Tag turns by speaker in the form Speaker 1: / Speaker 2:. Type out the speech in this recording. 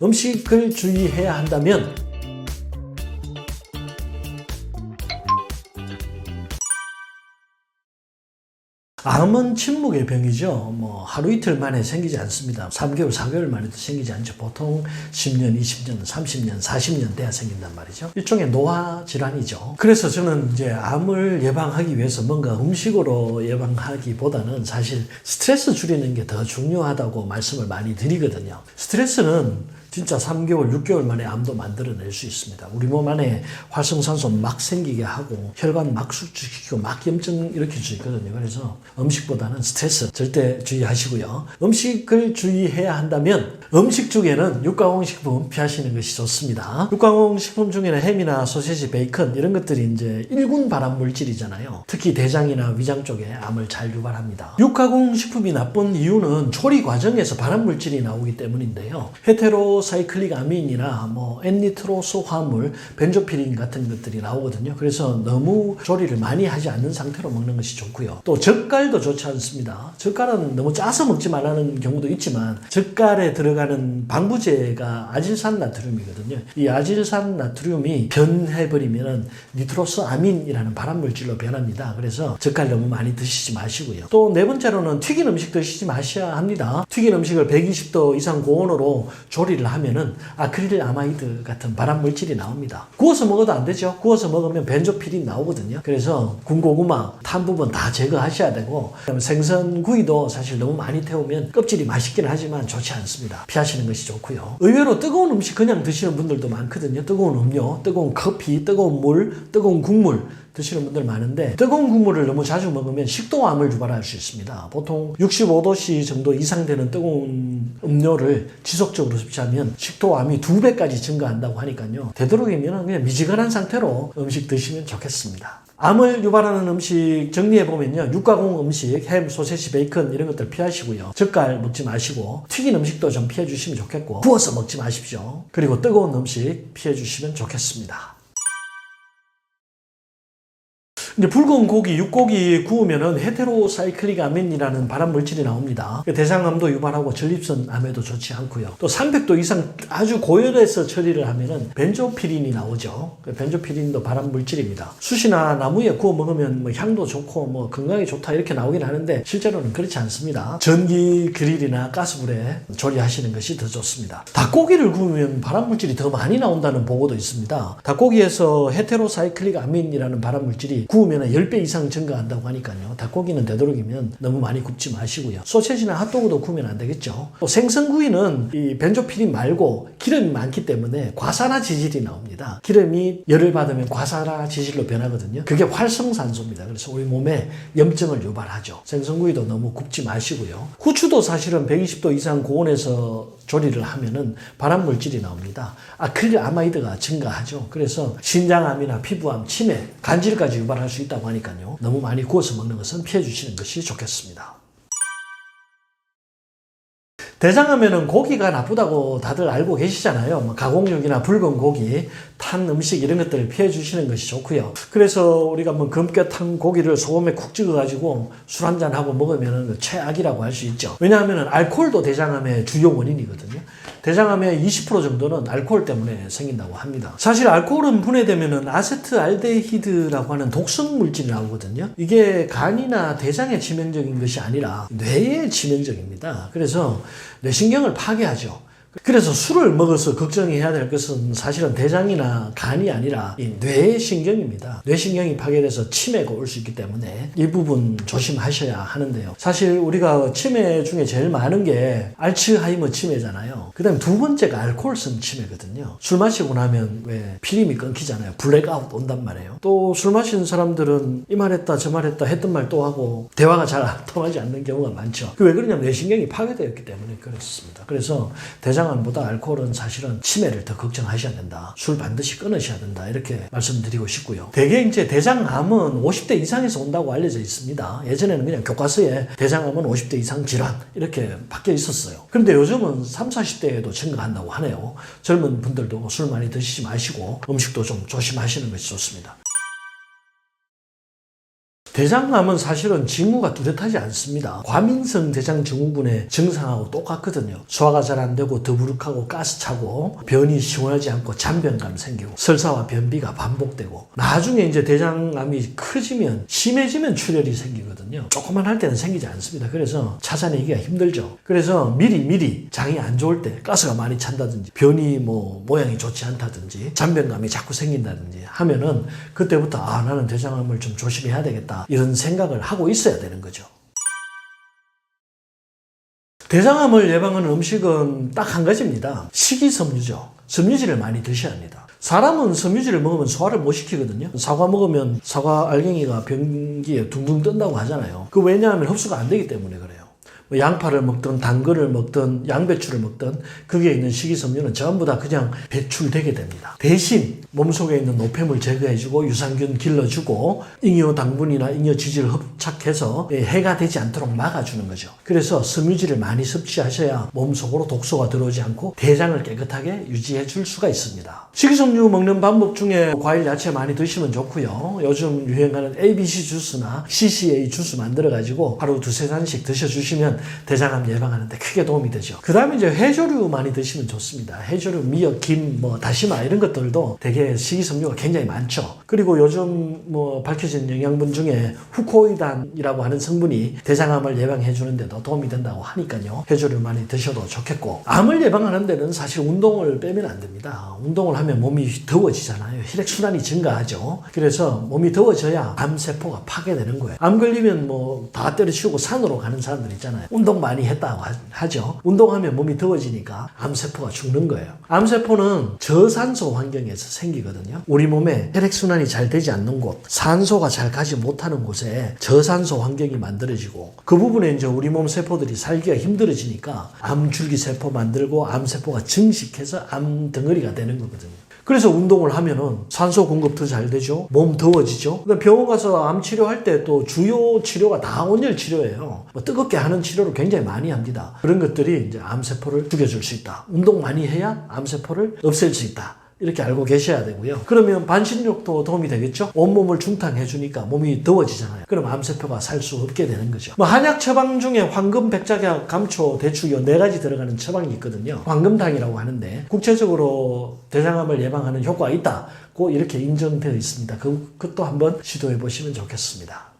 Speaker 1: 음식을 주의해야 한다면 암은 침묵의 병이죠. 하루 이틀 만에 생기지 않습니다. 3개월, 4개월 만에도 생기지 않죠. 보통 10년, 20년, 30년, 40년 돼야 생긴단 말이죠. 일종의 노화 질환이죠. 그래서 저는 이제 암을 예방하기 위해서 뭔가 음식으로 예방하기보다는 사실 스트레스 줄이는 게 더 중요하다고 말씀을 많이 드리거든요. 스트레스는 진짜 3개월, 6개월 만에 암도 만들어낼 수 있습니다. 우리 몸 안에 활성산소 막 생기게 하고 혈관 막 수축시키고 막 염증 일으킬 수 있거든요. 그래서 음식보다는 스트레스 절대 주의하시고요. 음식을 주의해야 한다면 음식 중에는 육가공식품 피하시는 것이 좋습니다. 육가공식품 중에는 햄이나 소시지, 베이컨 이런 것들이 이제 1군 발암 물질이잖아요. 특히 대장이나 위장 쪽에 암을 잘 유발합니다. 육가공식품이 나쁜 이유는 조리 과정에서 발암 물질이 나오기 때문인데요. 헤테로사이클릭 아민이나 N니트로소 화합물, 벤조피린 같은 것들이 나오거든요. 그래서 너무 조리를 많이 하지 않는 상태로 먹는 것이 좋고요. 또 젓갈도 좋지 않습니다. 젓갈은 너무 짜서 먹지 말라는 경우도 있지만 젓갈에 들어가는 방부제가 아질산 나트륨이거든요. 이 아질산 나트륨이 변해버리면 니트로스 아민이라는 발암 물질로 변합니다. 그래서 젓갈 너무 많이 드시지 마시고요. 또 네 번째로는 튀긴 음식 드시지 마셔야 합니다. 튀긴 음식을 120도 이상 고온으로 조리를 하면은 아크릴 아마이드 같은 발암 물질이 나옵니다. 구워서 먹어도 안 되죠. 구워서 먹으면 벤조피린 나오거든요. 그래서 군고구마 탄 부분 다 제거하셔야 되고, 그다음에 생선구이도 사실 너무 많이 태우면 껍질이 맛있긴 하지만 좋지 않습니다. 피하시는 것이 좋고요. 의외로 뜨거운 음식 그냥 드시는 분들도 많거든요. 뜨거운 음료, 뜨거운 커피, 뜨거운 물, 뜨거운 국물 드시는 분들 많은데, 뜨거운 국물을 너무 자주 먹으면 식도암을 유발할 수 있습니다. 보통 65도씨 정도 이상 되는 뜨거운 음료를 지속적으로 섭취하면 식도암이 2배까지 증가한다고 하니까요. 되도록이면 그냥 미지근한 상태로 음식 드시면 좋겠습니다. 암을 유발하는 음식 정리해보면요. 육가공 음식, 햄, 소세지, 베이컨 이런 것들 피하시고요. 젓갈 먹지 마시고, 튀긴 음식도 좀 피해주시면 좋겠고, 구워서 먹지 마십시오. 그리고 뜨거운 음식 피해주시면 좋겠습니다. 이제 붉은 고기, 육고기 구우면은 헤테로사이클릭 아민이라는 발암 물질이 나옵니다. 대장암도 유발하고 전립선 암에도 좋지 않고요. 또 300도 이상 아주 고열해서 처리를 하면은 벤조피린이 나오죠. 벤조피린도 발암 물질입니다. 숯이나 나무에 구워 먹으면 향도 좋고 건강에 좋다 이렇게 나오긴 하는데 실제로는 그렇지 않습니다. 전기 그릴이나 가스불에 조리하시는 것이 더 좋습니다. 닭고기를 구우면 발암 물질이 더 많이 나온다는 보고도 있습니다. 닭고기에서 헤테로사이클릭 아민이라는 발암 물질이 구우면 10배 이상 증가한다고 하니까요. 닭고기는 되도록이면 너무 많이 굽지 마시고요. 소세지나 핫도그도 구우면 안 되겠죠. 또 생선구이는 이 벤조피린 말고 기름이 많기 때문에 과산화 지질이 나옵니다. 기름이 열을 받으면 과산화 지질로 변하거든요. 그게 활성산소입니다. 그래서 우리 몸에 염증을 유발하죠. 생선구이도 너무 굽지 마시고요. 후추도 사실은 120도 이상 고온에서 조리를 하면은 발암 물질이 나옵니다. 아크릴 아마이드가 증가하죠. 그래서 신장암이나 피부암, 치매, 간질까지 유발할 수 있다고 하니까요. 너무 많이 구워서 먹는 것은 피해 주시는 것이 좋겠습니다. 대장암에는 고기가 나쁘다고 다들 알고 계시잖아요. 가공육이나 붉은 고기, 탄 음식 이런 것들을 피해 주시는 것이 좋고요. 그래서 우리가 검게 탄 고기를 소금에 쿡 찍어가지고 술 한잔하고 먹으면 최악이라고 할 수 있죠. 왜냐하면 알코올도 대장암의 주요 원인이거든요. 대장암의 20% 정도는 알코올 때문에 생긴다고 합니다. 사실 알코올은 분해되면 아세트알데히드라고 하는 독성 물질이 나오거든요. 이게 간이나 대장에 치명적인 것이 아니라 뇌에 치명적입니다. 그래서 뇌신경을 파괴하죠. 그래서 술을 먹어서 걱정해야 될 것은 사실은 대장이나 간이 아니라 이 뇌신경입니다. 뇌신경이 파괴돼서 치매가 올 수 있기 때문에 이 부분 조심하셔야 하는데요. 사실 우리가 치매 중에 제일 많은 게 알츠하이머 치매잖아요. 그 다음에 두 번째가 알코올성 치매거든요. 술 마시고 나면 왜 필름이 끊기잖아요. 블랙아웃 온단 말이에요. 또 술 마시는 사람들은 이 말했다 저 말했다 했던 말 또 하고 대화가 잘 통하지 않는 경우가 많죠. 왜 그러냐면 뇌신경이 파괴되었기 때문에 그렇습니다. 그래서 대장암보다 알코올은 사실은 치매를 더 걱정하셔야 된다. 술 반드시 끊으셔야 된다. 이렇게 말씀드리고 싶고요. 대개 이제 대장암은 50대 이상에서 온다고 알려져 있습니다. 예전에는 그냥 교과서에 대장암은 50대 이상 질환 이렇게 박혀 있었어요. 그런데 요즘은 30, 40대에도 증가한다고 하네요. 젊은 분들도 술 많이 드시지 마시고 음식도 좀 조심하시는 것이 좋습니다. 대장암은 사실은 징후가 뚜렷하지 않습니다. 과민성 대장 증후군의 증상하고 똑같거든요. 소화가 잘 안 되고 더부룩하고 가스 차고 변이 시원하지 않고 잔변감 생기고 설사와 변비가 반복되고 나중에 이제 대장암이 커지면 심해지면 출혈이 생기거든요. 조금만 할 때는 생기지 않습니다. 그래서 찾아내기가 힘들죠. 그래서 미리 장이 안 좋을 때 가스가 많이 찬다든지 변이 모양이 좋지 않다든지 잔변감이 자꾸 생긴다든지 하면은 그때부터 나는 대장암을 좀 조심해야 되겠다 이런 생각을 하고 있어야 되는 거죠. 대장암을 예방하는 음식은 딱 한 가지입니다. 식이섬유죠. 섬유질을 많이 드셔야 합니다. 사람은 섬유질을 먹으면 소화를 못 시키거든요. 사과 먹으면 사과 알갱이가 변기에 둥둥 뜬다고 하잖아요. 그 왜냐하면 흡수가 안 되기 때문에 그래요. 양파를 먹든 당근을 먹든 양배추를 먹든 거기에 있는 식이섬유는 전부 다 그냥 배출되게 됩니다. 대신 몸속에 있는 노폐물 제거해주고 유산균 길러주고 잉여 당분이나 잉여 지질을 흡착해서 해가 되지 않도록 막아주는 거죠. 그래서 섬유질을 많이 섭취하셔야 몸속으로 독소가 들어오지 않고 대장을 깨끗하게 유지해 줄 수가 있습니다. 식이섬유 먹는 방법 중에 과일, 야채 많이 드시면 좋고요. 요즘 유행하는 ABC 주스나 CCA 주스 만들어가지고 하루 2-3잔씩 드셔주시면 대장암 예방하는데 크게 도움이 되죠. 그 다음에 이제 해조류 많이 드시면 좋습니다. 해조류, 미역, 김, 다시마 이런 것들도 되게 식이섬유가 굉장히 많죠. 그리고 요즘 밝혀진 영양분 중에 후코이단이라고 하는 성분이 대장암을 예방해 주는데도 도움이 된다고 하니까요. 해조류 많이 드셔도 좋겠고, 암을 예방하는 데는 사실 운동을 빼면 안 됩니다. 운동을 하면 몸이 더워지잖아요. 혈액순환이 증가하죠. 그래서 몸이 더워져야 암세포가 파괴되는 거예요. 암 걸리면 다 때려치우고 산으로 가는 사람들 있잖아요. 운동 많이 했다고 하죠. 운동하면 몸이 더워지니까 암세포가 죽는 거예요. 암세포는 저산소 환경에서 생기거든요. 우리 몸에 혈액순환이 잘 되지 않는 곳, 산소가 잘 가지 못하는 곳에 저산소 환경이 만들어지고 그 부분에 이제 우리 몸 세포들이 살기가 힘들어지니까 암줄기세포 만들고 암세포가 증식해서 암덩어리가 되는 거거든요. 그래서 운동을 하면은 산소 공급 더 잘 되죠. 몸 더워지죠. 그다음 병원 가서 암 치료할 때 또 주요 치료가 다 온열 치료예요. 뜨겁게 하는 치료를 굉장히 많이 합니다. 그런 것들이 이제 암세포를 죽여줄 수 있다. 운동 많이 해야 암세포를 없앨 수 있다. 이렇게 알고 계셔야 되고요. 그러면 반신욕도 도움이 되겠죠? 온몸을 중탕해 주니까 몸이 더워지잖아요. 그럼 암세포가 살 수 없게 되는 거죠. 한약 처방 중에 황금, 백작약, 감초, 대추 이 4가지 들어가는 처방이 있거든요. 황금탕이라고 하는데 국제적으로 대장암을 예방하는 효과가 있다고 이렇게 인정되어 있습니다. 그것도 한번 시도해 보시면 좋겠습니다.